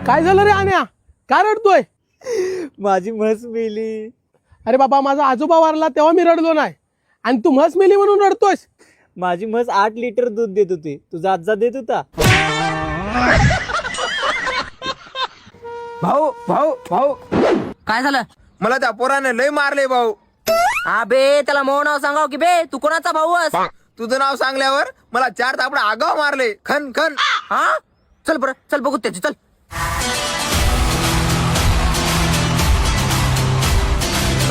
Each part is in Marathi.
काय झालं रे आण्या? का रडतोय? माझी म्हस मेली. अरे बाबा, माझा आजोबा वारला तेव्हा मी रडलो नाही, आणि तू म्हस मेली म्हणून रडतोयस? माझी म्हस 8 लिटर दूध देत होती. तुझा आजा देत होता. भाऊ भाऊ भाऊ, काय झालं? मला त्या पोराने लय मारले भाऊ. हा बे, त्याला मो नाव सांगाव की बे, तू कोणाचा भाऊ आहेस? तुझं नाव सांगल्यावर मला 4 तापडे आगाव मारले. खन खन. हा, चल बरं, चल बघू त्याची, चल.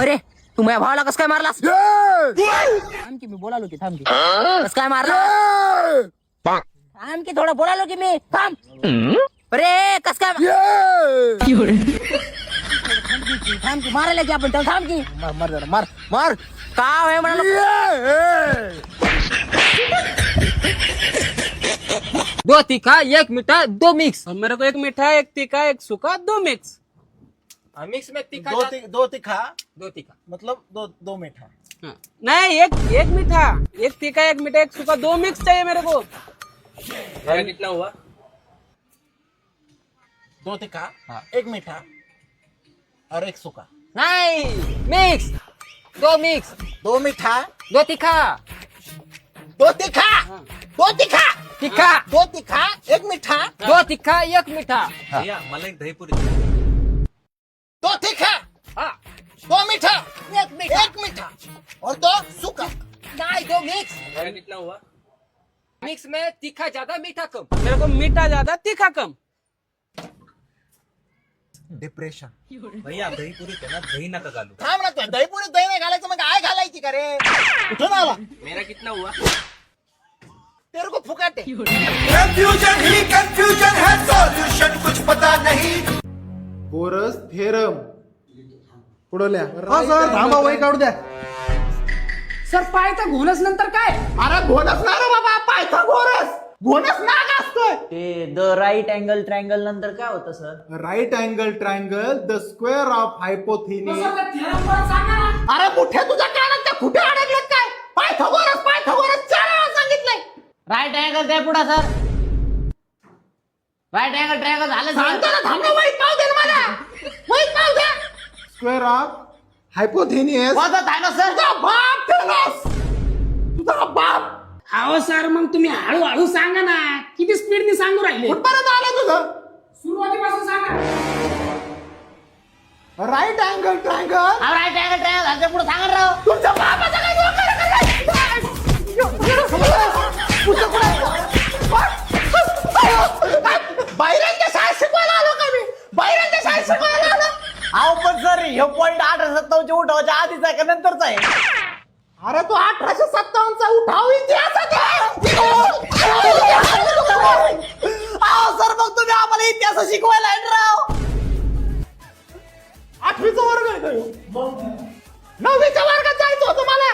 अरे, तू माझ्या भावाला कस काय मारलास? थांब की, मी बोलालो की, थांब की. कस काय मारला? थांब की, थोडं बोलालो की मी, थांब. अरे, कस काय थांब की, मारायला की आपण त्याला, थांब की. मार जरा, मार मार. का आहे म्हणाला? दो तीखा, 1 मीठा, 2 मिक्स. मेरे को 1 मीठा, 1 तीखा, 1 सूखा, 2 मिक्स. मिक्स में तीखा. दो तीखा दो तीखा. मतलब दो मीठा. नहीं, एक मीठा, 1 तीखा, 1 मीठा, 1 सूखा, 2 मिक्स चाहिए मेरे को. कितना हुआ? 2 तीखा, 1 मीठा और 1 सूखा. नहीं, मिक्स. 2 मिक्स. 2 मीठा, 2 तीखा. 2 तीखा, 2 तीखा, तीखा. 2 तीखा, 1 मीठा. 2 तीखा, 1 मीठा. मला एक दहीपुरी. 2 तीखा, 2 मीठा, 1 मीठा और 2 सूखा. नहीं, 2 मिक्स. कितना हुआ? मिक्स में तीखा ज्यादा मीठा कम. मेरे को मीठा ज्यादा, तीखा कम. डिप्रेशन. भैया दहीपुरी ना दही नका घालू. थांब ना तू. दहीपुरी दही नाही घालायचं, मग काय घालायची का रे? कुठून आला? मेरा कितना हुआ? तेरे को फुकट है. कंफ्यूजन ही कंफ्यूजन है, सॉल्यूशन कुछ पता नहीं. बोरस थेरम पुढल्या. हा सर, थांबा, वही काढू द्या. सर, पायथा घोणस नंतर काय? अरे घोणस ना रे बाबा, पायथागोरस. घोणस नाग असतोय. ते द राईट अँगल ट्रायंगल नंतर काय होतं sir? Right angle triangle, the square of hypotenuse. अरे मोठ्या तुझ्या कानात त्या कुठे अडकलं काय? पायथागोरस पायथागोरस 4 वेळा सांगितलंय. राईट अँगल द्या पुढे सर. राईट अँगल ट्रायंगल झालं सांगतो ना, थांब ना, वहीत नाव दे ना मला. वहीत नाव दे. Square of हायपोथिनिस. वाजत आहे ना सर? तुझा बाप तेलास. तुझा बाप. अहो सर, मग तुम्ही हळूहळू सांगा ना, किती स्पीडने सांगू राहिले? कुठपर्यंत आलं तुझं? सुरुवातीपासून सांगा. Right angle triangle. Right angle triangle झालं पुढे सांगा राव. तुमच्या बापाचा काय बाहेरांच्या शाळेत शिकवायला आलो का मी? बाहेरांच्या शाळेत शिकवायला आलो. अहो पण सर हे पॉईंट 1857 च्या उठावाच्या आधीचा आहे का नंतरचा आहे? अरे तो 1857 चा उठाव इतिहासात आहे. अहो सर मग तुम्ही आम्हाला इतिहास शिकवायला आहे ना राव. 8वीचा वर्ग आहे का ह्यो? 9वीच्या वर्गात जायचं होतं मला.